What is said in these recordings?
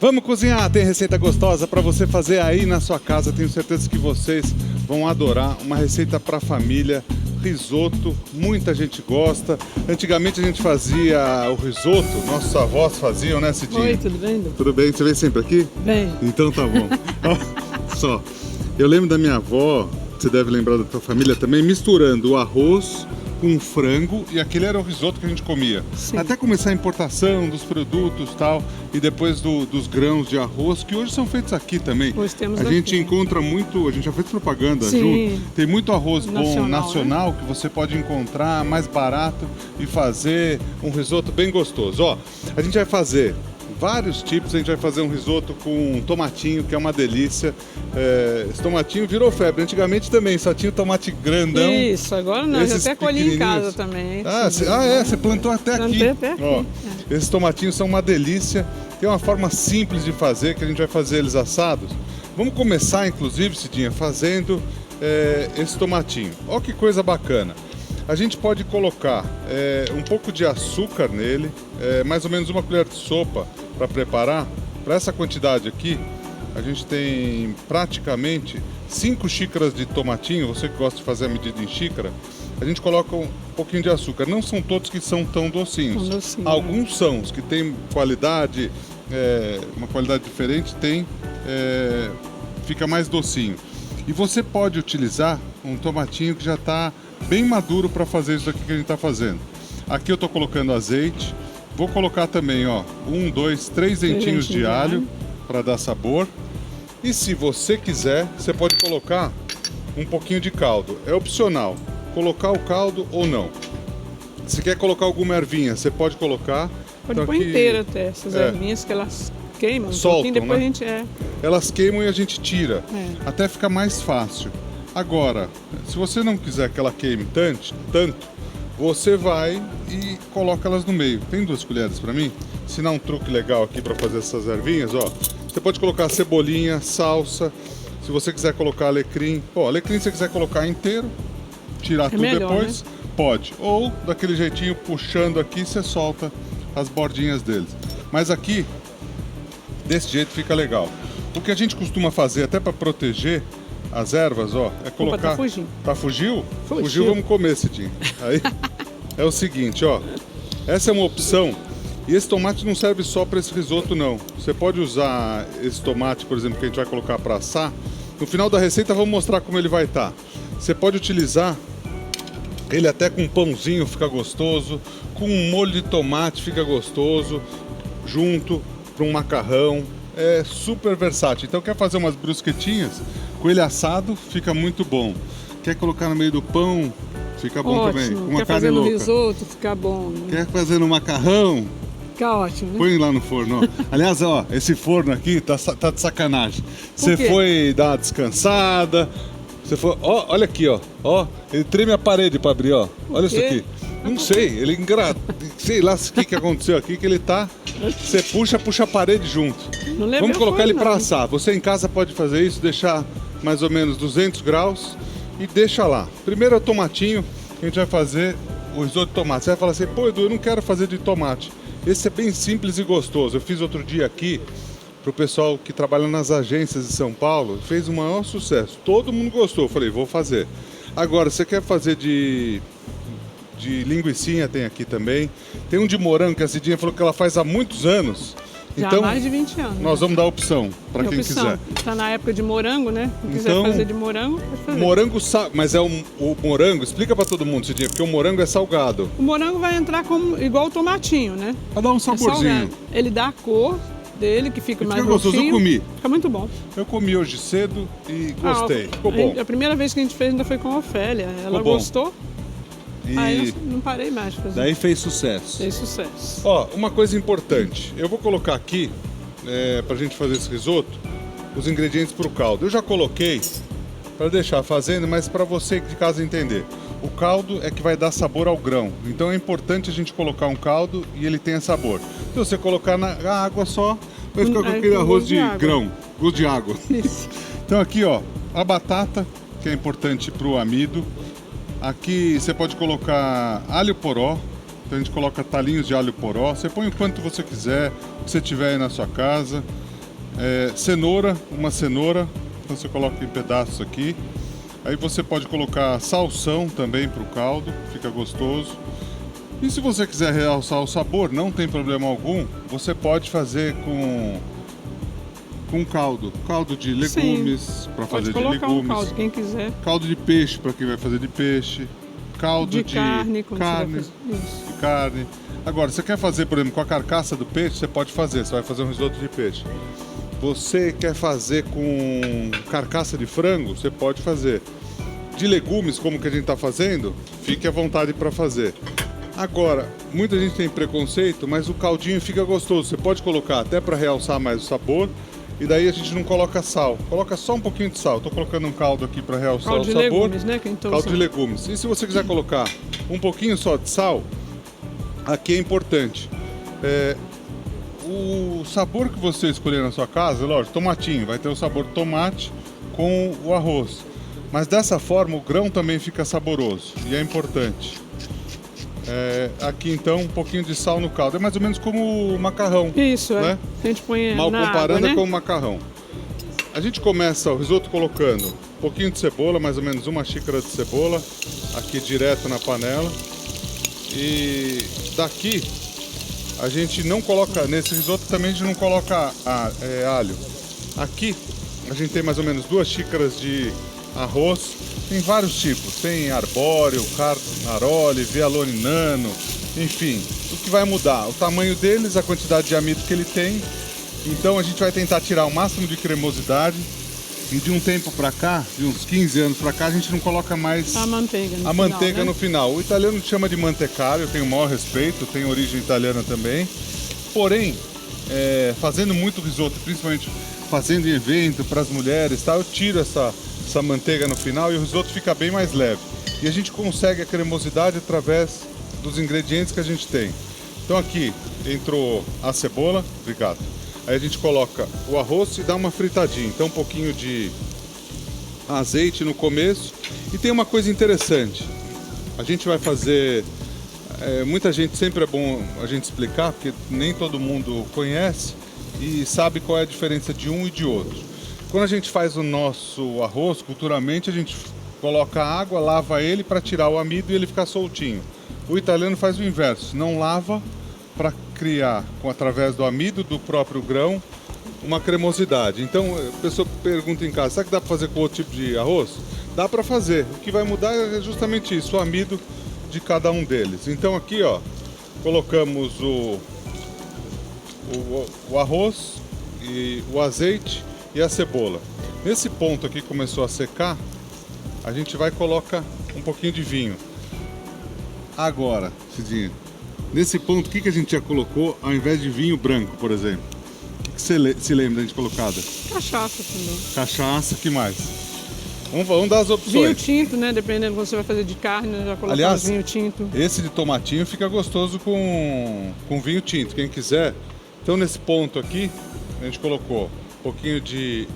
Vamos cozinhar, tem receita gostosa para você fazer aí na sua casa. Tenho certeza que vocês vão adorar. Uma receita para família, risoto, muita gente gosta. Antigamente a gente fazia o risoto, nossos avós faziam, né, Cidinha? Oi, tudo bem? Tudo bem? Você vem sempre aqui? Bem. Então tá bom. Ó, só, eu lembro da minha avó, você deve lembrar da tua família também, misturando o arroz com frango, e aquele era o risoto que a gente comia. Sim. Até começar a importação dos produtos e tal, e depois dos grãos de arroz, que hoje são feitos aqui também. Hoje temos a aqui. gente encontra muito, a gente já fez propaganda Sim. junto, tem muito arroz bom nacional, né? que você pode encontrar mais barato e fazer um risoto bem gostoso. Ó, a gente vai fazer vários tipos, a gente vai fazer um risoto com tomatinho, que é uma delícia. Esse tomatinho virou febre. Antigamente também, só tinha o tomate grandão. Isso, agora não, eu até colhi em casa também. Você plantou até aqui. Plantei até aqui. Ó, esses tomatinhos são uma delícia. Tem uma forma simples de fazer, que a gente vai fazer eles assados. Vamos começar, inclusive, Cidinha, fazendo esse tomatinho. Ó que coisa bacana. A gente pode colocar um pouco de açúcar nele, mais ou menos uma colher de sopa para preparar. Para essa quantidade aqui, a gente tem praticamente 5 xícaras de tomatinho. Você que gosta de fazer a medida em xícara, a gente coloca um pouquinho de açúcar. Não são todos que são tão docinhos. Alguns são, os que têm qualidade, uma qualidade diferente, fica mais docinho. E você pode utilizar um tomatinho que já está bem maduro para fazer isso daqui que a gente está fazendo. Aqui eu estou colocando azeite. Vou colocar também, ó, 1, 2, 3 dentinhos de alho para dar sabor. E se você quiser, você pode colocar um pouquinho de caldo. É opcional colocar o caldo ou não. Se quer colocar alguma ervinha, você pode colocar. Pode pôr inteira até, essas ervinhas que elas queimam. Soltam, depois né? A gente Elas queimam e a gente tira, até ficar mais fácil. Agora, se você não quiser que ela queime tanto, você vai e coloca elas no meio. Tem 2 colheres para mim? Ensinar um truque legal aqui para fazer essas ervinhas, ó. Você pode colocar cebolinha, salsa. Se você quiser colocar alecrim, alecrim se você quiser colocar inteiro, tirar tudo melhor, depois, né? Pode. Ou daquele jeitinho, puxando aqui, você solta as bordinhas deles. Mas aqui, desse jeito fica legal. O que a gente costuma fazer até para proteger as ervas, ó, é colocar... Opa, tá fugindo. Tá fugiu? Fugiu, vamos comer, Cidinho. Aí é o seguinte, ó. Essa é uma opção. E esse tomate não serve só para esse risoto, não. Você pode usar esse tomate, por exemplo, que a gente vai colocar para assar. No final da receita, vamos mostrar como ele vai estar. Você pode utilizar ele até com um pãozinho, fica gostoso. Com um molho de tomate, fica gostoso. Junto para um macarrão. É super versátil. Então, quer fazer umas brusquetinhas? Com ele assado, fica muito bom. Quer colocar no meio do pão? Fica bom também. Com uma quer carne fazer no louca. risoto, fica bom. Né? Quer fazer no macarrão? Fica ótimo, né? Põe lá no forno, ó. Aliás, ó, esse forno aqui tá de sacanagem. Você foi dar uma descansada, você foi... Ó, olha aqui, ó. Ó, ele treme a parede para abrir, ó. Olha isso aqui. Não sei, ele sei lá o que aconteceu aqui, que ele tá... Você puxa a parede junto. Vamos colocar ele para assar. Você em casa pode fazer isso, deixar mais ou menos 200 graus e deixa lá. Primeiro é o tomatinho, que a gente vai fazer o risoto de tomate. Você vai falar assim, pô, Edu, eu não quero fazer de tomate. Esse é bem simples e gostoso. Eu fiz outro dia aqui pro pessoal que trabalha nas agências de São Paulo, fez o maior sucesso. Todo mundo gostou. Eu falei, vou fazer. Agora, você quer fazer de linguicinha, tem aqui também. Tem um de morango que a Cidinha falou que ela faz há muitos anos. Já então, há mais de 20 anos. Nós vamos dar opção para quem quiser. Está na época de morango, né? Se quiser fazer de morango, pode fazer. Morango, mas é o morango, explica para todo mundo, Cidinha, porque o morango é salgado. O morango vai entrar igual o tomatinho, né? Vai dar um saborzinho. Ele dá a cor dele, que fica mais gostoso. Eu comi. Fica muito bom. Eu comi hoje cedo e gostei. Ficou bom. A primeira vez que a gente fez ainda foi com a Ofélia. Ela gostou. Aí eu não parei mais de fazer. Daí fez sucesso. Fez sucesso. Ó, uma coisa importante. Eu vou colocar aqui, pra gente fazer esse risoto, os ingredientes pro caldo. Eu já coloquei para deixar fazendo, mas para você de casa entender. O caldo é que vai dar sabor ao grão. Então é importante a gente colocar um caldo e ele tenha sabor. Se você colocar na água só, vai ficar com aquele arroz de grão, gosto de água. Isso. Então aqui, ó, a batata, que é importante pro amido. Aqui você pode colocar alho poró, Então a gente coloca talinhos de alho poró. Você põe o quanto você quiser, o que você tiver aí na sua casa. Cenoura, uma cenoura. Então você coloca em pedaços aqui. Aí você pode colocar salsão também para o caldo, fica gostoso. E se você quiser realçar o sabor, não tem problema algum, você pode fazer com caldo de legumes, para fazer de legumes. Pode colocar um caldo, quem quiser. Caldo de peixe, para quem vai fazer de peixe. Caldo de carne, de carne. Agora, você quer fazer, por exemplo, com a carcaça do peixe, você pode fazer, você vai fazer um risoto de peixe. Você quer fazer com carcaça de frango, você pode fazer. De legumes, como que a gente está fazendo, fique à vontade para fazer. Agora, muita gente tem preconceito, mas o caldinho fica gostoso. Você pode colocar até para realçar mais o sabor. E daí a gente não coloca sal. Coloca só um pouquinho de sal. Estou colocando um caldo aqui para realçar o sabor. Caldo de legumes, né? Caldo de legumes. E se você quiser colocar um pouquinho só de sal, aqui é importante. O sabor que você escolher na sua casa, lógico, tomatinho, vai ter o sabor de tomate com o arroz. Mas dessa forma o grão também fica saboroso e é importante. Aqui então um pouquinho de sal no caldo, é mais ou menos como o macarrão. Isso, né? A gente põe mal na comparando água, né? com o macarrão. A gente começa o risoto colocando um pouquinho de cebola, mais ou menos uma xícara de cebola, aqui direto na panela. E daqui a gente não coloca, nesse risoto também a gente não coloca alho. Aqui a gente tem mais ou menos 2 xícaras de arroz. Tem vários tipos, tem arbóreo, carnaroli, vialone nano, enfim. O que vai mudar? O tamanho deles, a quantidade de amido que ele tem. Então a gente vai tentar tirar o máximo de cremosidade. E de um tempo para cá, de uns 15 anos para cá, a gente não coloca mais a manteiga no a final, manteiga né? no final. O italiano chama de mantecário, eu tenho o maior respeito, tem origem italiana também. Porém, fazendo muito risoto, principalmente fazendo em evento para as mulheres, tá? Eu tiro essa manteiga no final e o risoto fica bem mais leve. E a gente consegue a cremosidade através dos ingredientes que a gente tem. Então aqui entrou a cebola, obrigado. Aí a gente coloca o arroz e dá uma fritadinha. Então um pouquinho de azeite no começo. E tem uma coisa interessante. A gente vai fazer... muita gente, sempre é bom a gente explicar, porque nem todo mundo conhece e sabe qual é a diferença de um e de outro. Quando a gente faz o nosso arroz, culturalmente, a gente coloca água, lava ele para tirar o amido e ele ficar soltinho. O italiano faz o inverso, não lava para criar, através do amido do próprio grão, uma cremosidade. Então, a pessoa pergunta em casa, será que dá para fazer com outro tipo de arroz? Dá para fazer. O que vai mudar é justamente isso, o amido de cada um deles. Então aqui, ó, colocamos o arroz e o azeite e a cebola. Nesse ponto aqui começou a secar, a gente vai colocar um pouquinho de vinho. Agora, Cidinha, nesse ponto, o que a gente já colocou ao invés de vinho branco, por exemplo? O que você se lembra da gente colocada? Cachaça também. Cachaça, que mais? Vamos dar as opções. Vinho tinto, né? Dependendo do que você vai fazer de carne, já colocamos. Aliás, vinho tinto. Esse de tomatinho fica gostoso com vinho tinto, quem quiser. Então nesse ponto aqui, a gente colocou um pouquinho de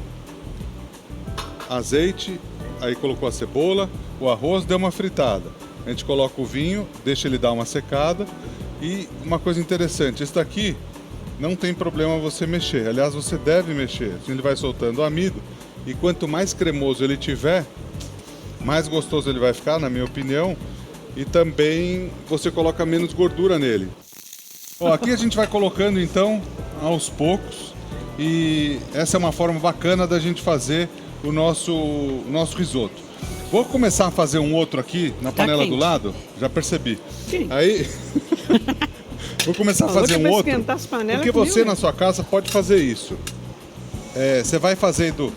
azeite, aí colocou a cebola, o arroz, deu uma fritada. A gente coloca o vinho, deixa ele dar uma secada. E uma coisa interessante, esse daqui não tem problema você mexer. Aliás, você deve mexer, assim ele vai soltando o amido. E quanto mais cremoso ele tiver, mais gostoso ele vai ficar, na minha opinião. E também você coloca menos gordura nele. Ó, aqui a gente vai colocando então aos poucos. E essa é uma forma bacana da gente fazer o nosso risoto. Vou começar a fazer um outro aqui na panela do lado. Já percebi. Sim. Aí vou começar a fazer um outro. Porque você na sua casa pode fazer isso. Você vai fazendo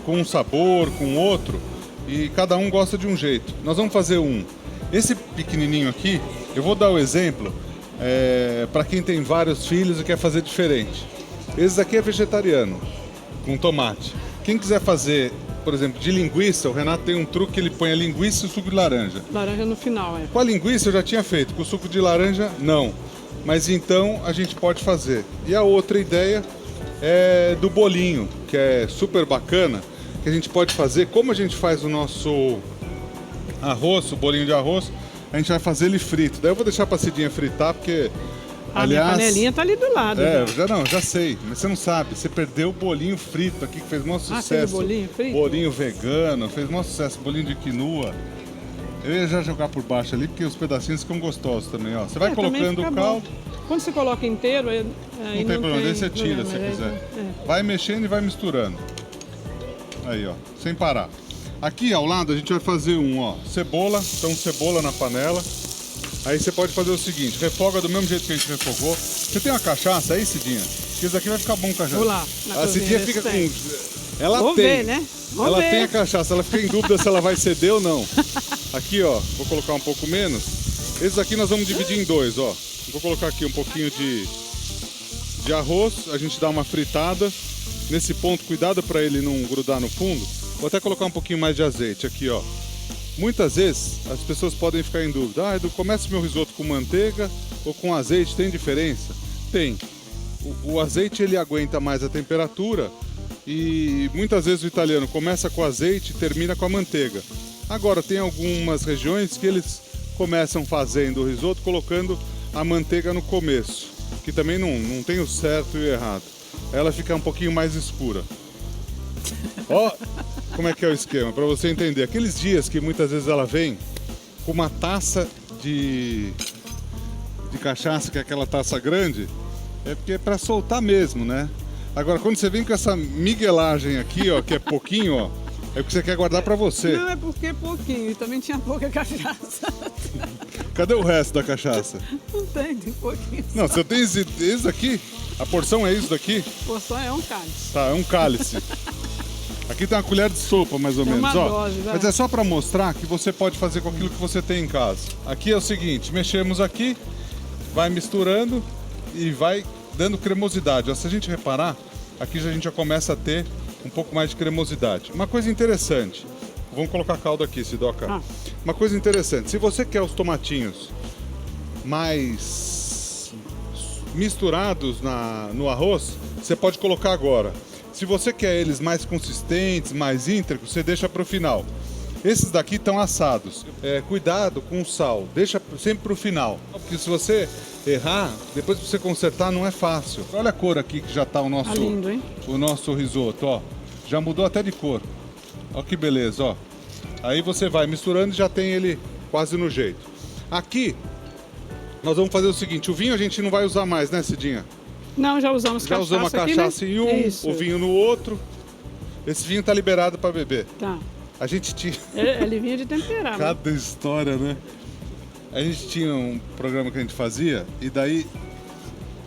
com um sabor, com outro, e cada um gosta de um jeito. Nós vamos fazer um. Esse pequenininho aqui, eu vou dar o exemplo para quem tem vários filhos e quer fazer diferente. Esse aqui é vegetariano, com tomate. Quem quiser fazer, por exemplo, de linguiça, o Renato tem um truque que ele põe a linguiça e o suco de laranja. Laranja no final, Com a linguiça eu já tinha feito, com o suco de laranja, não. Mas então a gente pode fazer. E a outra ideia é do bolinho, que é super bacana, que a gente pode fazer, como a gente faz o nosso arroz, o bolinho de arroz, a gente vai fazer ele frito. Daí eu vou deixar pra Cidinha fritar, porque... A minha panelinha tá ali do lado. Já sei, mas você não sabe. Você perdeu o bolinho frito aqui, que fez maior sucesso. Bolinho frito? Bolinho vegano, fez maior sucesso, bolinho de quinoa. Eu ia já jogar por baixo ali, porque os pedacinhos ficam gostosos também, ó. Você vai colocando o caldo. Quando você coloca inteiro, aí não tem problema, daí você tira se quiser. Vai mexendo e vai misturando. Aí, ó, sem parar. Aqui ao lado a gente vai fazer cebola, então cebola na panela. Aí você pode fazer o seguinte, refoga do mesmo jeito que a gente refogou. Você tem uma cachaça aí, Cidinha? Porque isso aqui vai ficar bom com cachaça. Vou lá. A Cidinha fica com... Ela Vou tem. Ver, né? Ela tem a cachaça, ela fica em dúvida se ela vai ceder ou não. Aqui, ó, vou colocar um pouco menos. Esses aqui nós vamos dividir em dois, ó. Vou colocar aqui um pouquinho de arroz, a gente dá uma fritada. Nesse ponto, cuidado para ele não grudar no fundo. Vou até colocar um pouquinho mais de azeite aqui, ó. Muitas vezes as pessoas podem ficar em dúvida. Edu, começa meu risoto com manteiga ou com azeite, tem diferença? Tem. O azeite ele aguenta mais a temperatura e muitas vezes o italiano começa com azeite e termina com a manteiga. Agora tem algumas regiões que eles começam fazendo o risoto colocando a manteiga no começo, que também não tem o certo e o errado. Ela fica um pouquinho mais escura. Ó, como é que é o esquema, para você entender. Aqueles dias que muitas vezes ela vem com uma taça de cachaça, que é aquela taça grande, é porque é para soltar mesmo, né? Agora, quando você vem com essa miguelagem aqui, ó, que é pouquinho, ó, é porque você quer guardar para você. Não, é porque é pouquinho, e também tinha pouca cachaça. Cadê o resto da cachaça? Não tem pouquinho. Não, você tem isso daqui? A porção é isso daqui? A porção é um cálice. Tá, é um cálice. Aqui tem uma colher de sopa, mais ou menos, uma dose, Mas é só para mostrar que você pode fazer com aquilo que você tem em casa. Aqui é o seguinte, mexemos aqui, vai misturando e vai dando cremosidade. Ó, se a gente reparar, aqui a gente já começa a ter um pouco mais de cremosidade. Uma coisa interessante, vamos colocar caldo aqui, Sidoca. Uma coisa interessante, se você quer os tomatinhos mais misturados no arroz, você pode colocar agora. Se você quer eles mais consistentes, mais íntegros, você deixa para o final. Esses daqui estão assados. Cuidado com o sal, deixa sempre para o final. Porque se você errar, depois para você consertar não é fácil. Olha a cor aqui que já está o nosso, lindo, hein? O nosso risoto, ó. Já mudou até de cor. Olha que beleza, ó. Aí você vai misturando e já tem ele quase no jeito. Aqui, nós vamos fazer o seguinte, o vinho a gente não vai usar mais, né, Cidinha? Não, já usamos cachaça. Já usamos a cachaça aqui, né? Em um, o vinho no outro. Esse vinho tá liberado para beber. Tá. A gente tinha... Ele vinha de temperar. Cada história, né? A gente tinha um programa que a gente fazia e daí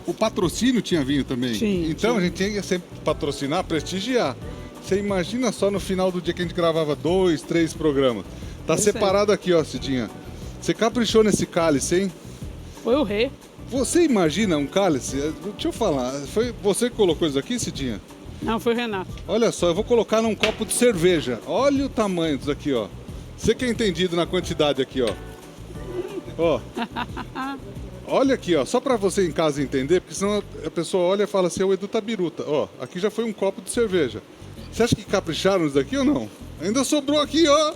o patrocínio tinha vinho também. Sim, então a gente tinha que sempre patrocinar, prestigiar. Você imagina só no final do dia que a gente gravava 2, 3 programas. Tá separado aqui, ó, Cidinha. Você caprichou nesse cálice, hein? Foi o rei. Você imagina um cálice? Deixa eu falar. Foi você que colocou isso aqui, Cidinha? Não, foi o Renato. Olha só, eu vou colocar num copo de cerveja. Olha o tamanho disso aqui, ó. Você que é entendido na quantidade aqui, ó. Ó. Olha aqui, ó. Só pra você em casa entender, porque senão a pessoa olha e fala assim, o Edu tá biruta. Ó, aqui já foi um copo de cerveja. Você acha que capricharam isso daqui ou não? Ainda sobrou aqui, ó.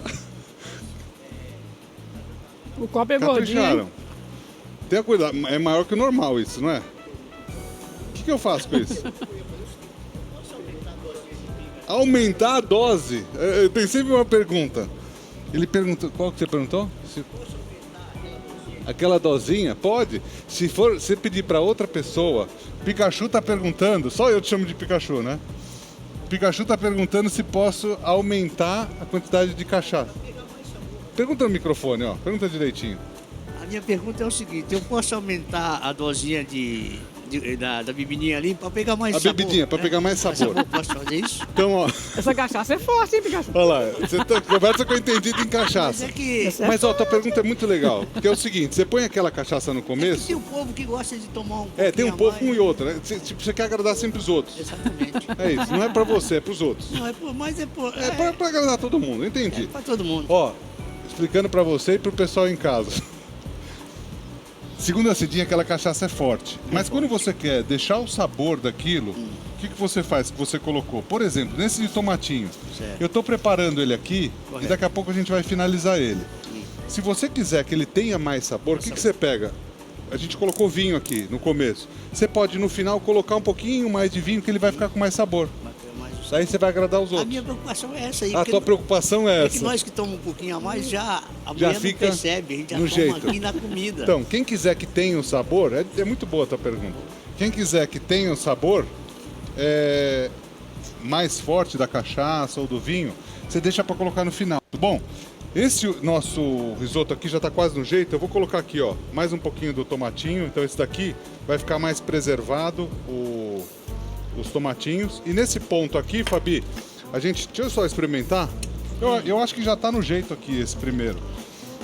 O copo é gordinho. Capricharam. Tenha cuidado, é maior que o normal isso, não é? O que eu faço com isso? Aumentar a dose? Tem sempre uma pergunta. Ele perguntou, qual que você perguntou? Aquela dosinha? Pode. Se for você pedir para outra pessoa, Pikachu tá perguntando, só eu te chamo de Pikachu, né? Pikachu tá perguntando se posso aumentar a quantidade de cachaça. Pergunta no microfone, ó. Pergunta direitinho. A minha pergunta é o seguinte, eu posso aumentar a dosinha da bebidinha ali para pegar mais sabor? A bebidinha, para pegar mais sabor. Posso fazer isso? Então, ó. Essa cachaça é forte, hein, Pikachu? Olha lá, você conversa com o entendido em cachaça. Mas ó, tua pergunta é muito legal. Porque é o seguinte, você põe aquela cachaça no começo... tem um povo que gosta de tomar um tem um povo, um e outro, né? Você quer agradar sempre os outros. Exatamente. É isso, não é para você, é para os outros. Não, É para agradar todo mundo, entendi. É para todo mundo. Ó, explicando para você e para o pessoal em casa. Segundo a Cidinha, aquela cachaça é forte. Mas quando você quer deixar o sabor daquilo, o que você faz que você colocou? Por exemplo, nesse de tomatinho, certo. Eu estou preparando ele aqui. Correto. E daqui a pouco a gente vai finalizar ele. Se você quiser que ele tenha mais sabor, o que você pega? A gente colocou vinho aqui no começo. Você pode, no final, colocar um pouquinho mais de vinho, que ele vai ficar com mais sabor. Daí você vai agradar os A outros. minha preocupação é essa aí. A tua preocupação é É essa. que nós que tomamos um pouquinho a mais, a mulher não fica percebe, a gente já no toma jeito. aqui na comida. Então, quem quiser que tenha o sabor, é muito boa a tua pergunta. Quem quiser que tenha o sabor mais forte da cachaça ou do vinho, você deixa para colocar no final. Bom, esse nosso risoto aqui já está quase no jeito. Eu vou colocar aqui, ó, mais um pouquinho do tomatinho. Então esse daqui vai ficar mais preservado, os tomatinhos. E nesse ponto aqui, Fabi, deixa eu só experimentar. Eu acho que já está no jeito aqui esse primeiro.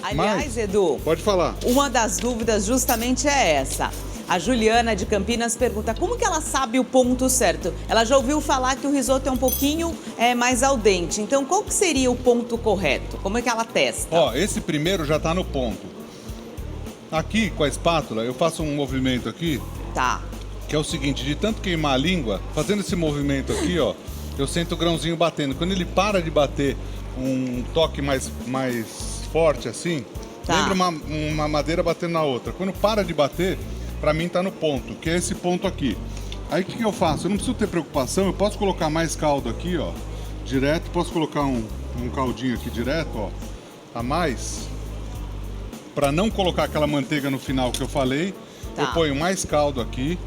Aliás, Edu, pode falar. Uma das dúvidas justamente é essa. A Juliana de Campinas pergunta como que ela sabe o ponto certo. Ela já ouviu falar que o risoto é um pouquinho mais al dente. Então, qual que seria o ponto correto? Como é que ela testa? Ó, esse primeiro já está no ponto. Aqui, com a espátula, eu faço um movimento aqui. Tá. Que é o seguinte, de tanto queimar a língua, fazendo esse movimento aqui, ó, eu sinto o grãozinho batendo. Quando ele para de bater um toque mais forte assim, lembra uma madeira batendo na outra. Quando para de bater, pra mim tá no ponto, que é esse ponto aqui. Aí o que eu faço? Eu não preciso ter preocupação, eu posso colocar mais caldo aqui, ó, direto. Posso colocar um caldinho aqui direto, ó, a mais. Pra não colocar aquela manteiga no final que eu falei, eu ponho mais caldo aqui.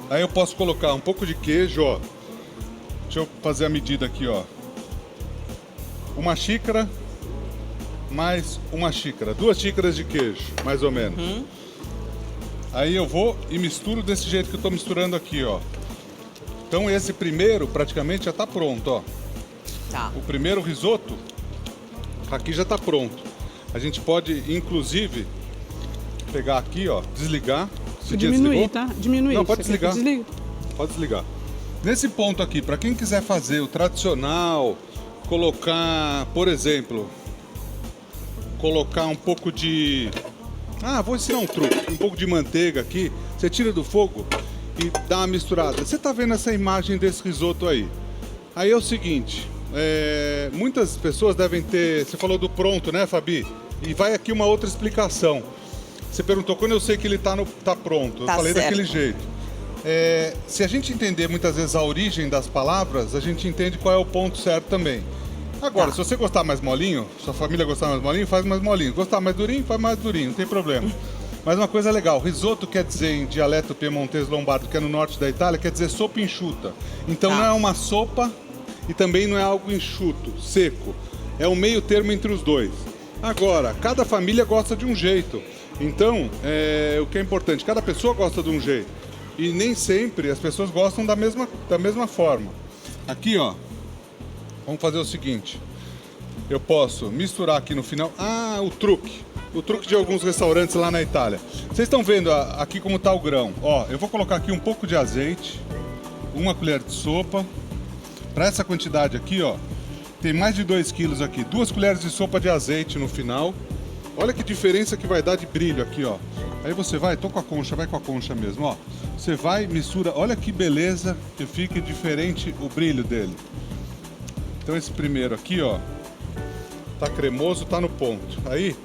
Aí eu posso colocar um pouco de queijo, ó. Deixa eu fazer a medida aqui, ó. Uma xícara, mais uma xícara. 2 xícaras de queijo, mais ou menos. Aí eu vou e misturo desse jeito que eu tô misturando aqui, ó. Então esse primeiro praticamente já tá pronto, ó. Tá. O primeiro risoto aqui já tá pronto. A gente pode, inclusive, pegar aqui, ó, desligar. Diminuir, tá? Diminuir. Não, pode desligar. Desliga. Pode desligar. Nesse ponto aqui, para quem quiser fazer o tradicional, colocar, por exemplo, colocar um pouco de... vou ensinar um truque. Um pouco de manteiga aqui, você tira do fogo e dá uma misturada. Você tá vendo essa imagem desse risoto aí? Aí é o seguinte, muitas pessoas devem ter... Você falou do pronto, né, Fabi? E vai aqui uma outra explicação. Você perguntou quando eu sei que ele tá pronto. Eu falei daquele jeito. Se a gente entender muitas vezes a origem das palavras, a gente entende qual é o ponto certo também. Agora, se você gostar mais molinho, sua família gostar mais molinho, faz mais molinho. Gostar mais durinho, faz mais durinho, não tem problema. Mas uma coisa legal, risoto quer dizer em dialeto piemontês lombardo, que é no norte da Itália, quer dizer sopa enxuta. Então não é uma sopa e também não é algo enxuto, seco. É um meio termo entre os dois. Agora, cada família gosta de um jeito. Então, o que é importante, cada pessoa gosta de um jeito. E nem sempre as pessoas gostam da mesma forma. Aqui, ó, vamos fazer o seguinte. Eu posso misturar aqui no final... o truque. O truque de alguns restaurantes lá na Itália. Vocês estão vendo aqui como está o grão. Ó, eu vou colocar aqui um pouco de azeite, 1 colher de sopa. Para essa quantidade aqui, ó, tem mais de 2 quilos aqui. 2 colheres de sopa de azeite no final. Olha que diferença que vai dar de brilho aqui, ó. Aí você vai, tô com a concha, vai com a concha mesmo, ó. Você vai, mistura, olha que beleza que fica diferente o brilho dele. Então esse primeiro aqui, ó, tá cremoso, tá no ponto. Aí,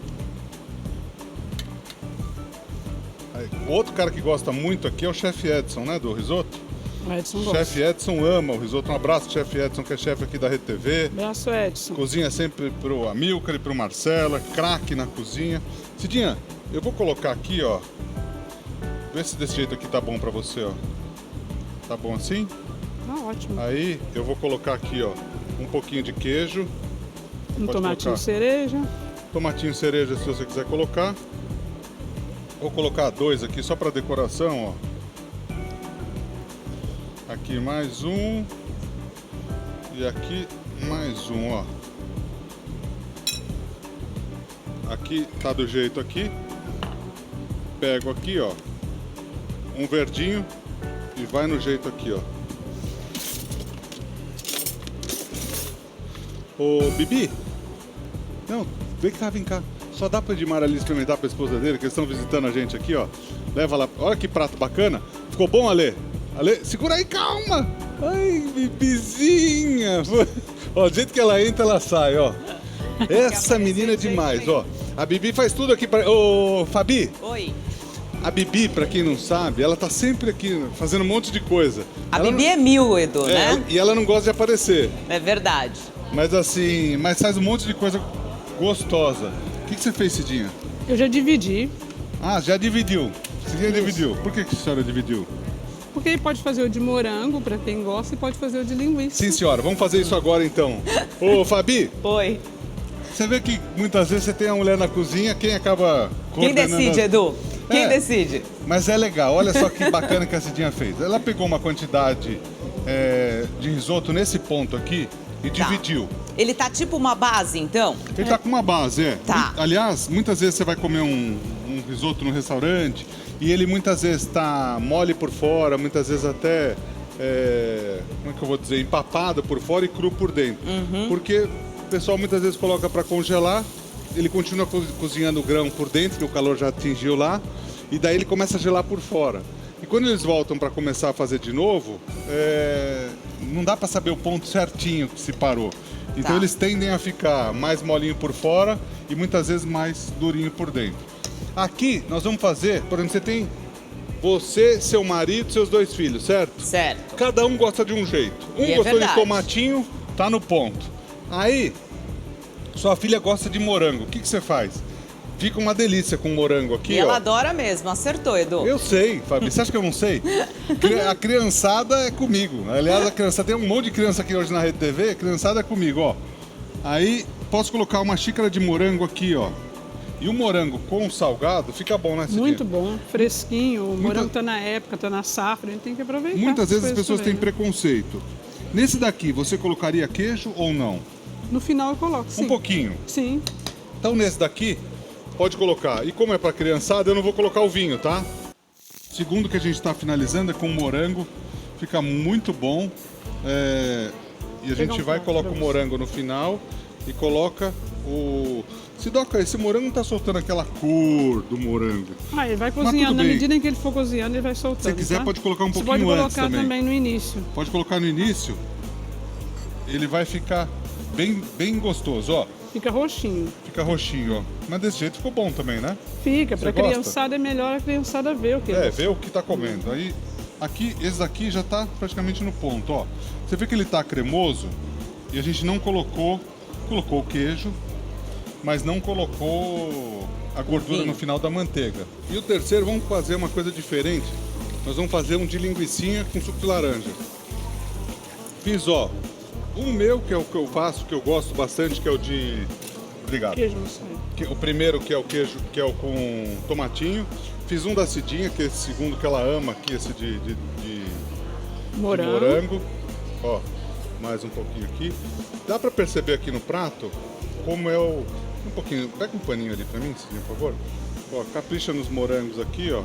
outro cara que gosta muito aqui é o chefe Edson, né, do risoto. O Edson O gosta. chefe Edson ama o risoto. Um abraço, chefe Edson, que é chefe aqui da Rede TV. Abraço, Edson. Cozinha sempre pro Amilcar e pro Marcelo, craque na cozinha. Cidinha, eu vou colocar aqui, ó. Vê se desse jeito aqui tá bom pra você, ó. Tá bom assim? Tá ótimo. Aí eu vou colocar aqui, ó, um pouquinho de queijo. Um Pode tomatinho colocar. cereja. Tomatinho cereja, se você quiser colocar. Vou colocar 2 aqui só pra decoração, ó. Aqui mais um. E aqui mais um, ó. Aqui tá do jeito aqui. Pego aqui, ó, um verdinho e vai no jeito aqui, ó. Ô, Bibi. Não, vem cá, vem cá. Só dá pra Edmar ali experimentar pra esposa dele, que eles estão visitando a gente aqui, ó. Leva lá. Olha que prato bacana. Ficou bom, Ale? Ale, segura aí, calma. Ai, Bibizinha. Ó, do jeito que ela entra, ela sai, ó. Essa menina é demais, ó. A Bibi faz tudo aqui pra... Ô, Fabi, Oi. a Bibi, pra quem não sabe, ela tá sempre aqui fazendo um monte de coisa. A Ela Bibi não... é mil, Edu, né? E ela não gosta de aparecer. É verdade. Mas assim, mas faz um monte de coisa gostosa. O que você fez, Cidinha? Eu já dividi, Ah, já dividiu. Cidinha dividiu. Por que a senhora dividiu? porque aí pode fazer o de morango, para quem gosta, e pode fazer o de linguiça. Sim, senhora. Vamos fazer isso agora, então. Ô, Fabi, Oi. você vê que muitas vezes você tem a mulher na cozinha, quem acaba Quem coordenando decide, as- Edu? Quem É. decide? Mas é legal. Olha só que bacana que a Cidinha fez. Ela pegou uma quantidade de risoto nesse ponto aqui e Tá. dividiu. Ele tá tipo uma base, então? Ele tá com uma base, é. Tá. Aliás, muitas vezes você vai comer um risoto no restaurante e ele muitas vezes tá mole por fora, muitas vezes até, como é que eu vou dizer, empapado por fora e cru por dentro. Porque o pessoal muitas vezes coloca para congelar, ele continua cozinhando o grão por dentro, que o calor já atingiu lá, e daí ele começa a gelar por fora. E quando eles voltam para começar a fazer de novo, não dá para saber o ponto certinho que se parou. Então Tá. eles tendem a ficar mais molinho por fora e muitas vezes mais durinho por dentro. Aqui nós vamos fazer, por exemplo, você tem você, seu marido, seus 2 filhos, certo? Certo. Cada um gosta de um jeito. Um E é gostou de verdade. tomatinho, tá no ponto. Aí, sua filha gosta de morango. O que você faz? Fica uma delícia com morango aqui, E ela ó. adora mesmo, acertou, Edu. Eu sei, Fabi. Você acha que eu não sei? A criançada é comigo. Aliás, a criança tem um monte de criança aqui hoje na Rede TV. A criançada é comigo, ó. Aí, posso colocar uma xícara de morango aqui, ó. E o morango com salgado fica bom, né, Cidinha? Muito bom, fresquinho, o morango tá na época, tá na safra, a gente tem que aproveitar. Muitas vezes as coisas pessoas têm também, né? preconceito. Nesse daqui, você colocaria queijo ou não? No final eu coloco, sim. Um pouquinho. Sim. Então nesse daqui, pode colocar. E como é para criançada, eu não vou colocar o vinho, tá? Segundo que a gente está finalizando é com morango. Fica muito bom. E a gente um vai, prato coloca pra o você. morango no final e coloca o... Sidoca, esse morango não tá soltando aquela cor do morango. Ah, ele vai tudo cozinhando, na bem. medida em que ele for cozinhando, ele vai soltando. Se você quiser, tá? pode colocar um Você pouquinho pode antes colocar também. no início. Pode colocar no início. Ele vai ficar bem gostoso, ó. Fica roxinho. Fica roxinho, ó. Mas desse jeito ficou bom também, né? Fica, Você pra gosta? criançada é melhor a criançada ver o que Vê o que tá comendo. Aí, aqui, esse daqui já tá praticamente no ponto, ó. Você vê que ele tá cremoso e a gente não colocou o queijo, mas não colocou a gordura Vinho. no final da manteiga. E o terceiro, vamos fazer uma coisa diferente. Nós vamos fazer um de linguicinha com suco de laranja. Fiz, ó, o meu, que é o que eu faço, que eu gosto bastante, que é o de... Obrigado. queijo não sai. O primeiro, que é o queijo, que é o com tomatinho. Fiz um da Cidinha, que é esse segundo que ela ama aqui, esse de morango. Ó, mais um pouquinho aqui. Dá pra perceber aqui no prato como é o... Um pouquinho, pega um paninho ali pra mim, Cidinha, por favor. Ó, capricha nos morangos aqui, ó.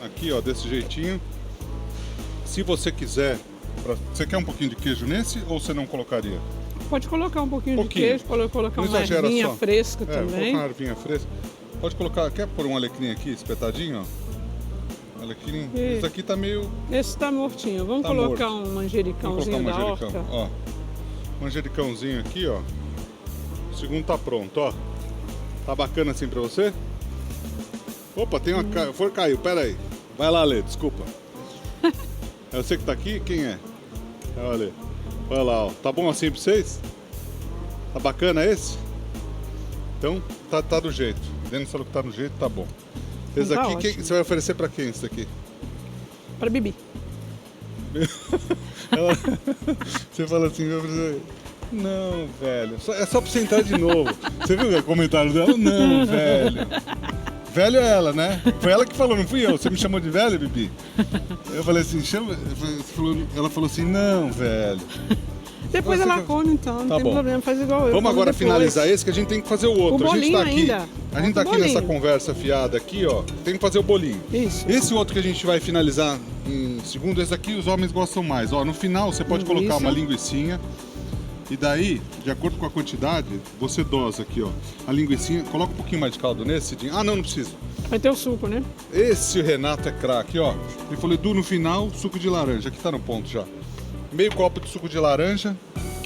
Aqui, ó, desse jeitinho. Se você quiser... Você quer um pouquinho de queijo nesse ou você não colocaria? Pode colocar um pouquinho, Pouquinho. de queijo, pode colocar Não uma exagera ervinha só. fresca Vou também. colocar uma ervinha fresca. Pode colocar, quer pôr um alecrim aqui, espetadinho, ó. Alecrim. E- Esse aqui tá meio... Esse tá mortinho. Vamos Tá colocar morto. um Vamos manjericãozinho colocar um da manjericão, horta. ó. Manjericãozinho aqui, ó. O segundo tá pronto, ó. Tá bacana assim pra você? Opa, tem uma... Caiu, pera aí. Vai lá, Lê, desculpa. É você que tá aqui? Quem é? Olha, olha lá, ó. Tá bom assim pra vocês? Tá bacana esse? Então, tá do jeito. Denis falou que tá do jeito, tá bom. Esse Tá daqui, ótimo. você vai oferecer pra quem esse daqui? Pra Bibi. Você fala assim, vai oferecer... Não, velho. É só pra você entrar de novo. Você viu o comentário dela? Não, velho. Velho é ela, né? Foi ela que falou, não fui eu. Você me chamou de velho, Bibi? Eu falei assim, ela falou assim, não, velho. Depois Você ela quer- come, então, não Tá tem bom. problema, faz igual eu. Vamos como agora depois. finalizar esse, que a gente tem que fazer o outro. O A gente tá bolinho aqui, ainda. a gente tá Falta o aqui nessa bolinho. conversa fiada aqui, ó. Tem que fazer o bolinho. Isso. Esse outro que a gente vai finalizar em segundo, esse aqui os homens gostam mais. Ó, no final você pode Linguiça. colocar uma linguicinha. E daí, de acordo com a quantidade, você dosa aqui, ó. A linguicinha, coloca um pouquinho mais de caldo nesse, Cidinha. Ah, não precisa. Vai ter o suco, né? Esse Renato é craque, ó. Ele falou, Edu, no final, suco de laranja. Aqui tá no ponto já. Meio copo de suco de laranja.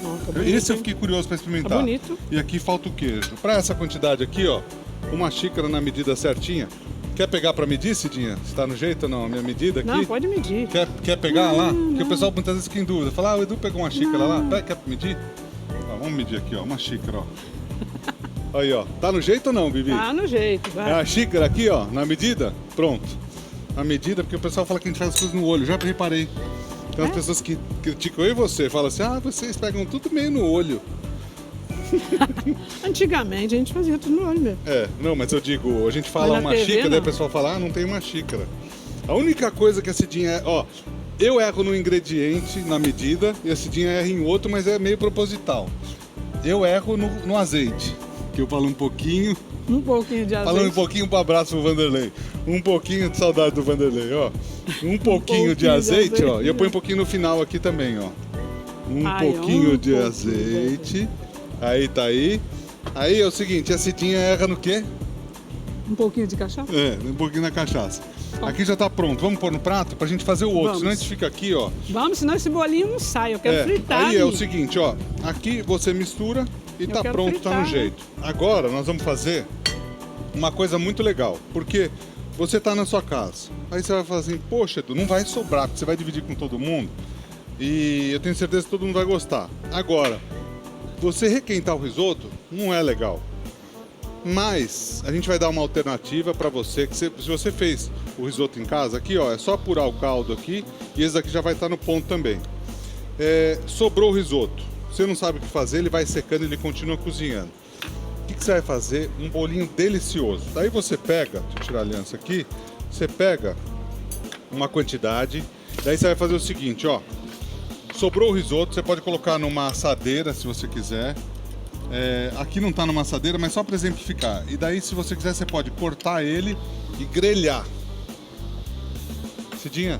Ó, tá bonito, Esse eu hein? fiquei curioso para experimentar. Tá bonito. E aqui falta o queijo. Para essa quantidade aqui, ó, uma xícara na medida certinha. Quer pegar para medir, Cidinha? Se tá no jeito ou não? A minha medida aqui? Não, pode medir. Quer pegar lá? Porque não. o pessoal muitas vezes fica em dúvida. Fala, o Edu pegou uma xícara lá. Quer medir? Ó, vamos medir aqui, ó, uma xícara, ó. Aí, ó. Tá no jeito ou não, Bibi? Tá no jeito, vai. É a xícara aqui, ó, na medida? Pronto. A medida, porque o pessoal fala que a gente faz as coisas no olho. Já reparei. Tem as pessoas que criticam eu e você. Falam assim, vocês pegam tudo meio no olho. Antigamente a gente fazia tudo no olho mesmo. Não, mas eu digo, a gente fala Mas na uma TV, xícara, daí não. o pessoal fala, não tem uma xícara. A única coisa que a Cidinha eu erro no ingrediente, na medida, e a Cidinha erra em outro, mas é meio proposital. Eu erro no azeite, que eu falo um pouquinho, Um pouquinho de azeite. falando um pouquinho pro abraço pro Vanderlei. Um pouquinho de saudade do Vanderlei, ó. Um pouquinho de azeite, ó. E eu ponho um pouquinho no final aqui também, ó. Pouquinho de azeite. Aí tá aí. Aí é o seguinte, a Cidinha erra no quê? Um pouquinho de cachaça? Um pouquinho na cachaça. Aqui já tá pronto. Vamos pôr no prato pra gente fazer o outro. Vamos. Senão a gente fica aqui, ó. Vamos, senão esse bolinho não sai. Eu quero fritar. Aí é o amigo. seguinte, ó. Aqui você mistura e tá quero pronto, tá fritar, no jeito. Agora nós vamos fazer uma coisa muito legal. Porque você tá na sua casa. Aí você vai falar assim, poxa, Edu, não vai sobrar, porque você vai dividir com todo mundo. E eu tenho certeza que todo mundo vai gostar. Agora, você requentar o risoto não é legal. Mas a gente vai dar uma alternativa para você, que se você fez o risoto em casa, aqui ó, é só apurar o caldo aqui e esse daqui já vai estar no ponto também. Sobrou o risoto, você não sabe o que fazer, ele vai secando e ele continua cozinhando. O que você vai fazer? Um bolinho delicioso. Daí você pega, deixa eu tirar a aliança aqui, você pega uma quantidade, daí você vai fazer o seguinte, ó. Sobrou o risoto, você pode colocar numa assadeira se você quiser. Aqui não está numa assadeira, mas só para exemplificar. E daí, se você quiser, você pode cortar ele e grelhar. Cidinha,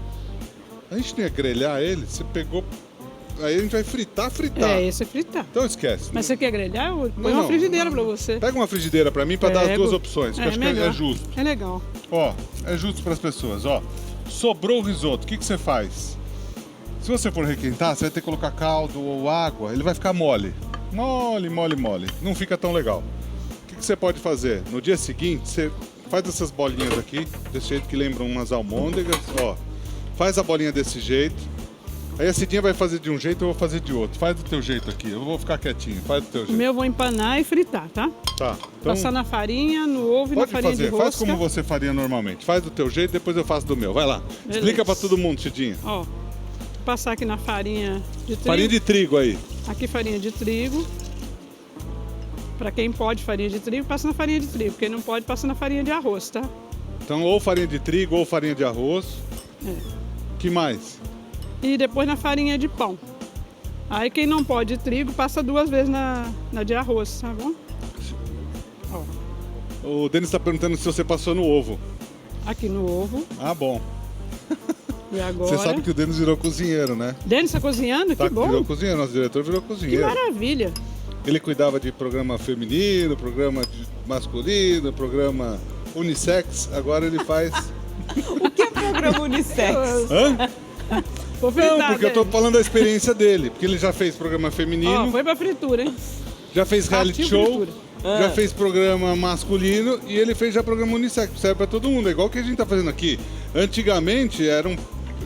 a gente não ia grelhar ele, você pegou... Aí a gente vai fritar. Esse é fritar. Então esquece. Mas você quer grelhar? Eu ponho Não. uma frigideira pra você. Pega uma frigideira para mim para dar as Pego. duas opções, que eu acho que melhor. é justo. É legal. Ó, é justo para as pessoas, ó. Sobrou o risoto, o que você faz? Se você for requentar, você vai ter que colocar caldo ou água, ele vai ficar mole. Mole. Não fica tão legal. O que você pode fazer? No dia seguinte, você faz essas bolinhas aqui, desse jeito que lembram umas almôndegas, ó. Faz a bolinha desse jeito. Aí a Cidinha vai fazer de um jeito, eu vou fazer de outro. Faz do teu jeito aqui, eu vou ficar quietinho. Faz do teu O jeito. meu eu vou empanar e fritar, tá? Tá. Então, Passar na farinha, no ovo e na pode farinha de fazer, rosca. faz como você faria normalmente. Faz do teu jeito, depois eu faço do meu. Vai lá. Beleza. Explica pra todo mundo, Cidinha. Ó, passar aqui na farinha de trigo. Farinha de trigo aí. Aqui farinha de trigo. Pra quem pode farinha de trigo, passa na farinha de trigo. Quem não pode, passa na farinha de arroz, tá? Então, ou farinha de trigo ou farinha de arroz. Que mais? E depois na farinha de pão. Aí quem não pode trigo, passa 2 vezes na de arroz, tá bom? Ó, O Denis está perguntando se você passou no ovo. aqui no ovo. Ah, bom. E agora... Você sabe que o Denis virou cozinheiro, né? Denis tá cozinhando? Tá, Que bom. virou cozinheiro, nosso diretor virou Que cozinheiro. maravilha. Ele cuidava de programa feminino, programa masculino, programa unissex. Agora ele faz... O que é programa unissex? Hã? Vou fritar, Não, porque eu tô Denis. falando da experiência dele. Porque ele já fez programa Ó, feminino, foi pra fritura, hein? já fez reality Partiu show, fritura. já fez programa masculino e ele fez já programa unissex. Serve pra todo mundo, é igual o que a gente tá fazendo aqui. Antigamente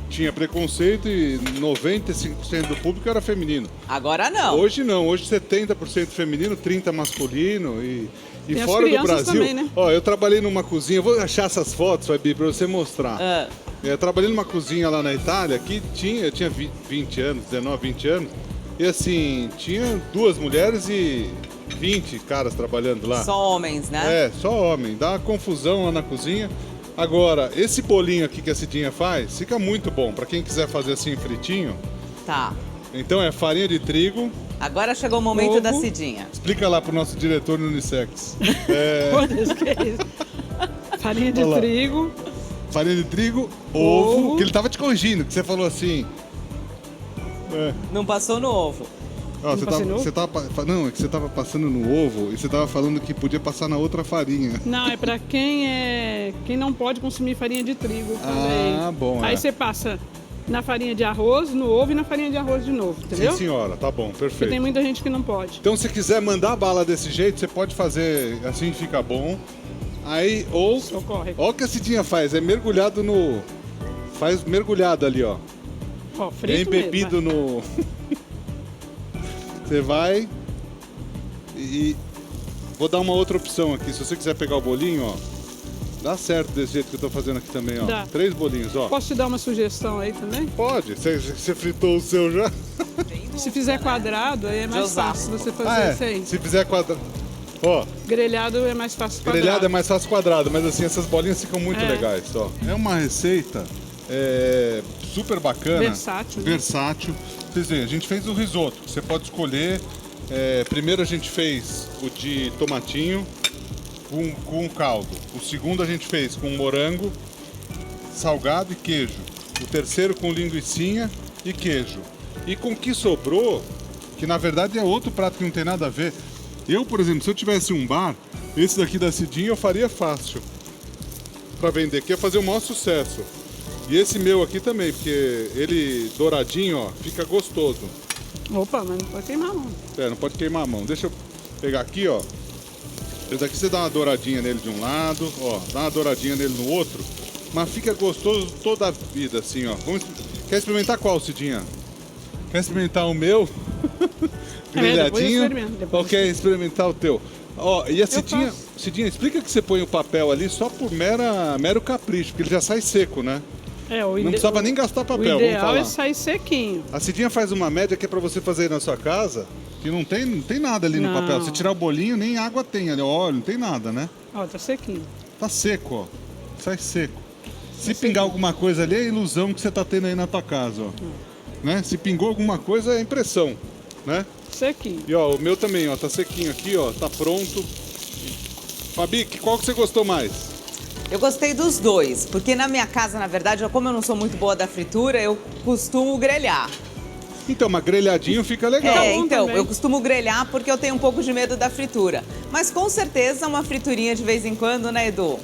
tinha preconceito e 95% do público era feminino. Agora não. Hoje não, hoje 70% feminino, 30% masculino e E as fora do crianças Brasil. também, né? Ó, eu trabalhei numa cozinha, vou achar essas fotos, Fabi, pra você mostrar. Ah. Eu trabalhei numa cozinha lá na Itália que eu tinha 20 anos, 19, 20 anos, e assim, tinha 2 mulheres e 20 caras trabalhando lá. Só homens, né? Só homem, dá uma confusão lá na cozinha. Agora, esse bolinho aqui que a Cidinha faz, fica muito bom, pra quem quiser fazer assim fritinho. Tá. Então é farinha de trigo. Agora chegou o momento Ovo. da Cidinha. Explica lá pro nosso diretor no unissex. Foda-se, que é isso? Farinha de Olha lá. trigo. Farinha de trigo, ovo, Ovo. que ele tava te corrigindo, que você falou assim. Não passou no ovo. Ó, você passei no não, é que você tava passando no ovo e você tava falando que podia passar na outra farinha. Não, é pra quem não pode consumir farinha de trigo também. Ah, bom, Aí é. você passa na farinha de arroz, no ovo e na farinha de arroz de novo, entendeu? Sim, senhora, tá bom, Porque perfeito. tem muita gente que não pode. Então, se quiser mandar a bala desse jeito, você pode fazer assim, fica bom. Aí, ou... Socorre. Olha o que a Cidinha faz, é mergulhado no... Faz mergulhado ali, ó. Ó, É frito embebido mesmo, no... Você vai e... Vou dar uma outra opção aqui. Se você quiser pegar o bolinho, ó. Dá certo desse jeito que eu tô fazendo aqui também, ó. Dá. 3 bolinhos, ó. vai. Posso te dar uma sugestão aí também? Pode. Você fritou o seu já? Se fizer quadrado, aí é mais Osasco. fácil você fazer isso aí. Se fizer quadrado... Ó, Grelhado é mais fácil quadrado. grelhado é mais fácil quadrado, mas assim, essas bolinhas ficam muito É. legais, ó. É uma receita super bacana. Versátil, né? Versátil. Vocês veem, a gente fez o risoto. Você pode escolher. Primeiro a gente fez o de tomatinho com caldo. O segundo a gente fez com morango, salgado e queijo. O terceiro com linguicinha e queijo. E com o que sobrou, que na verdade é outro prato que não tem nada a ver. Eu, por exemplo, se eu tivesse um bar, esse daqui da Cidinha eu faria fácil para vender, que ia fazer o maior sucesso. E esse meu aqui também, porque ele douradinho, ó, fica gostoso. Opa, mas não pode queimar não. Não pode queimar a mão. Deixa eu pegar aqui, ó. Esse daqui você dá uma douradinha nele de um lado, ó, dá uma douradinha nele no outro, mas fica gostoso toda a vida, assim, ó. Quer experimentar qual, Cidinha? Quer experimentar o meu? Depois eu experimento, depois Ou quer experimentar o teu? Ó, e a Cidinha, faço. Cidinha, explica que você põe o papel ali só por mero capricho, porque ele já sai seco, né? Não precisava nem gastar papel, O vamos ideal falar. é sair sequinho. A Cidinha faz uma média que é pra você fazer aí na sua casa, que não tem nada ali no Não. papel. Se tirar o bolinho, nem água tem ali, óleo, não tem nada, né? Ó, tá sequinho. Tá seco, ó. Sai seco. Se pingar alguma coisa ali, é a ilusão que você tá tendo aí na tua casa, ó. Né? Se pingou alguma coisa, é impressão, né? Sequinho. E ó, o meu também, ó, tá sequinho aqui, ó, tá pronto. Fabi, qual que você gostou mais? Eu gostei dos dois, porque na minha casa, na verdade, como eu não sou muito boa da fritura, eu costumo grelhar. Então, mas grelhadinho fica legal. bom Então, também. eu costumo grelhar porque eu tenho um pouco de medo da fritura. Mas com certeza uma friturinha de vez em quando, né, Edu?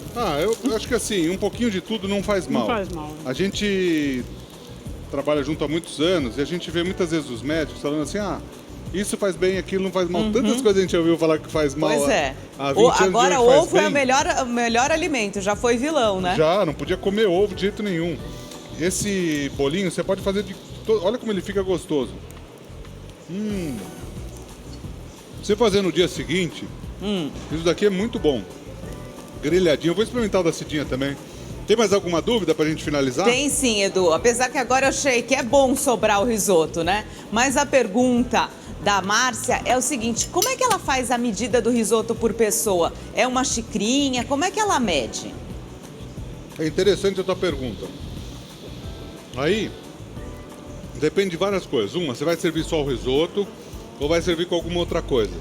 Eu acho que assim, um pouquinho de tudo não faz mal. Não faz mal. A gente trabalha junto há muitos anos e a gente vê muitas vezes os médicos falando assim, isso faz bem, aquilo não faz mal. Tantas coisas a gente ouviu falar que faz mal. Pois é. Há 20 anos Agora, que faz ovo é bem. o melhor alimento, já foi vilão, né? Já, não podia comer ovo de jeito nenhum. Esse bolinho você pode fazer de... Olha como ele fica gostoso. Você fazer no dia seguinte, isso daqui é muito bom. Grelhadinho. Eu vou experimentar o da Cidinha também. Tem mais alguma dúvida pra gente finalizar? Tem sim, Edu. Apesar que agora eu achei que é bom sobrar o risoto, né? Mas a pergunta da Márcia é o seguinte: como é que ela faz a medida do risoto por pessoa? É uma xicrinha? Como é que ela mede? É interessante a tua pergunta. Aí, depende de várias coisas. Uma, você vai servir só o risoto ou vai servir com alguma outra coisa?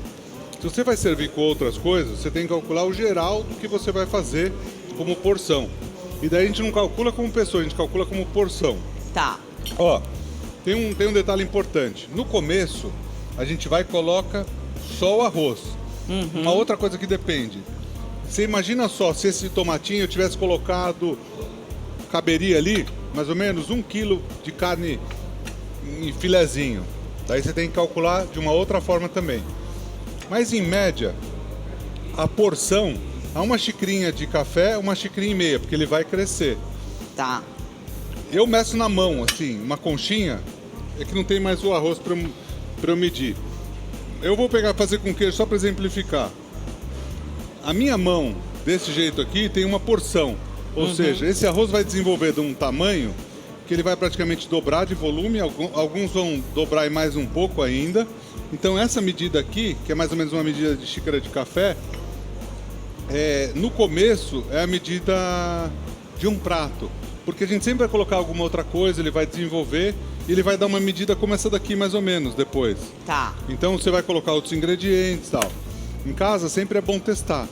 Se você vai servir com outras coisas, você tem que calcular o geral do que você vai fazer como porção. E daí a gente não calcula como pessoa, a gente calcula como porção. Tá. Ó, tem um detalhe importante. No começo, a gente vai e coloca só o arroz. Uma outra coisa que depende. Você imagina só, se esse tomatinho eu tivesse colocado, caberia ali, mais ou menos 1 quilo de carne em filezinho. Daí você tem que calcular de uma outra forma também. Mas em média, a porção, a uma xicrinha de café, 1,5 xicrinha, porque ele vai crescer. Tá. Eu meço na mão, assim, uma conchinha, é que não tem mais o arroz para eu medir. Eu vou fazer com queijo só para exemplificar. A minha mão, desse jeito aqui, tem uma porção. Ou seja, esse arroz vai desenvolver de um tamanho que ele vai praticamente dobrar de volume, alguns vão dobrar e mais um pouco ainda. Então essa medida aqui, que é mais ou menos uma medida de xícara de café, no começo é a medida de um prato. Porque a gente sempre vai colocar alguma outra coisa, ele vai desenvolver e ele vai dar uma medida como essa daqui mais ou menos depois. Tá. Então você vai colocar outros ingredientes e tal. Em casa sempre é bom testar.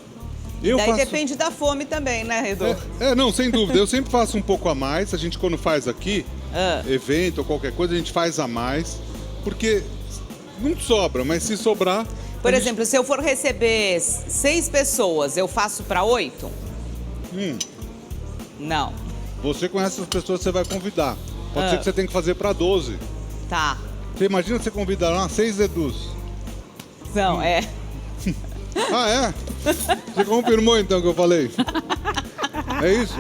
Daí depende da fome também, né, Edu? Não, sem dúvida. Eu sempre faço um pouco a mais. A gente quando faz aqui, evento ou qualquer coisa, a gente faz a mais. Porque não sobra, mas se sobrar... Por exemplo, se eu for receber 6 pessoas, eu faço para 8? Não. Você conhece as pessoas que você vai convidar. Pode ser que você tenha que fazer para 12. Tá. Você imagina você convidar lá 6 Edus. Não, é. Ah, é? Você confirmou então o que eu falei? É isso?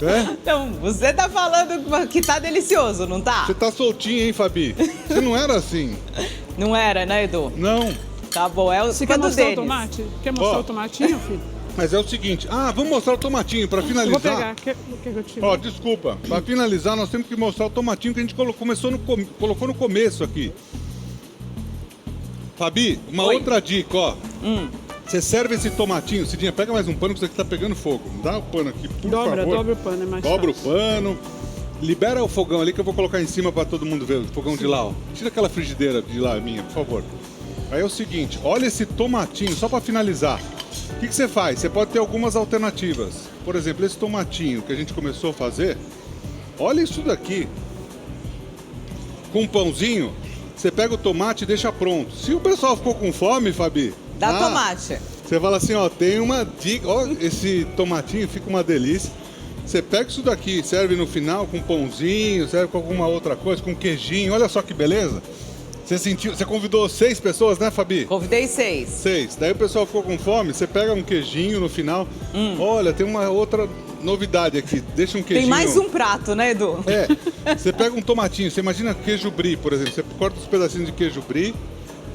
É? Então, você tá falando que tá delicioso, não tá? Você tá soltinho, hein, Fabi? Você não era assim. Não era, né, Edu? Não. Tá bom, é o Você quer do mostrar o Denis. tomate? Quer mostrar Ó. o tomatinho, filho? Mas é o seguinte. Ah, vamos mostrar o tomatinho para Eu vou finalizar. pegar. Quer que eu tire? Ó, desculpa. Para finalizar, nós temos que mostrar o tomatinho que a gente colocou no começo aqui. Fabi, uma Oi. outra dica, ó. Você serve esse tomatinho, Cidinha, pega mais um pano que isso aqui tá pegando fogo. Dá o pano aqui, por Dobra favor. o pano, é mais Dobra o fácil. pano. Libera o fogão ali que eu vou colocar em cima para todo mundo ver, o fogão de lá, ó. Tira aquela frigideira de lá minha, por favor. Aí é o seguinte, olha esse tomatinho, só para finalizar. O que você faz? Você pode ter algumas alternativas. Por exemplo, esse tomatinho que a gente começou a fazer. Olha isso daqui. Com um pãozinho, você pega o tomate e deixa pronto. Se o pessoal ficou com fome, Fabi... Dá tomate. Você fala assim, ó, tem uma dica, ó, esse tomatinho fica uma delícia. Você pega isso daqui, serve no final com pãozinho, serve com alguma outra coisa, com queijinho, olha só que beleza. Você convidou 6 pessoas, né, Fabi? Convidei 6. 6. Daí o pessoal ficou com fome, você pega um queijinho no final. Olha, tem uma outra novidade aqui, deixa um queijinho. Tem mais um prato, né, Edu? É, você pega um tomatinho, você imagina queijo brie, por exemplo, você corta os pedacinhos de queijo brie,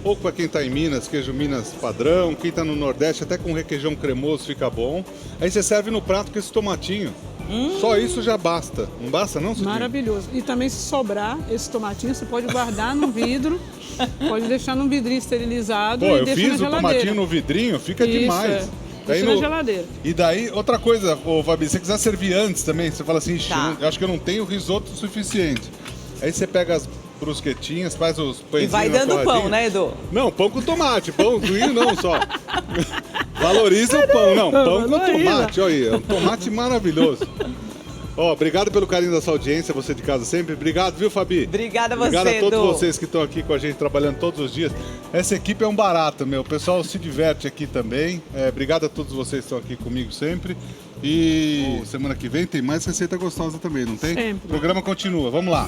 ou para quem tá em Minas, queijo Minas padrão, quem tá no Nordeste, até com requeijão cremoso fica bom. Aí você serve no prato com esse tomatinho. Só isso já basta. Não basta não, Cidinha? Maravilhoso. E também se sobrar esse tomatinho, você pode guardar no vidro, pode deixar num vidrinho esterilizado Pô, e eu deixa na fiz o geladeira. tomatinho no vidrinho, fica Isso, demais. é. Deixa na geladeira. E daí, outra coisa, ô Fabi, se você quiser servir antes também, você fala assim, Tá. eu acho que eu não tenho risoto suficiente. Aí você pega as brusquetinhas, faz os pãezinhos E vai na dando torradinha. pão, né, Edu? Não, pão com tomate, pão cozinho não só. Valoriza o pão, não, pão com Valoriza. tomate, olha aí, é um tomate maravilhoso. Ó, obrigado pelo carinho da sua audiência, você de casa sempre. Obrigado, viu, Fabi? Obrigada a você, Obrigado a todos Edu. vocês que estão aqui com a gente trabalhando todos os dias. Essa equipe é um barato, meu. O pessoal se diverte aqui também. Obrigado a todos vocês que estão aqui comigo sempre. E semana que vem tem mais receita gostosa também, não tem? Sempre. O programa continua. Vamos lá.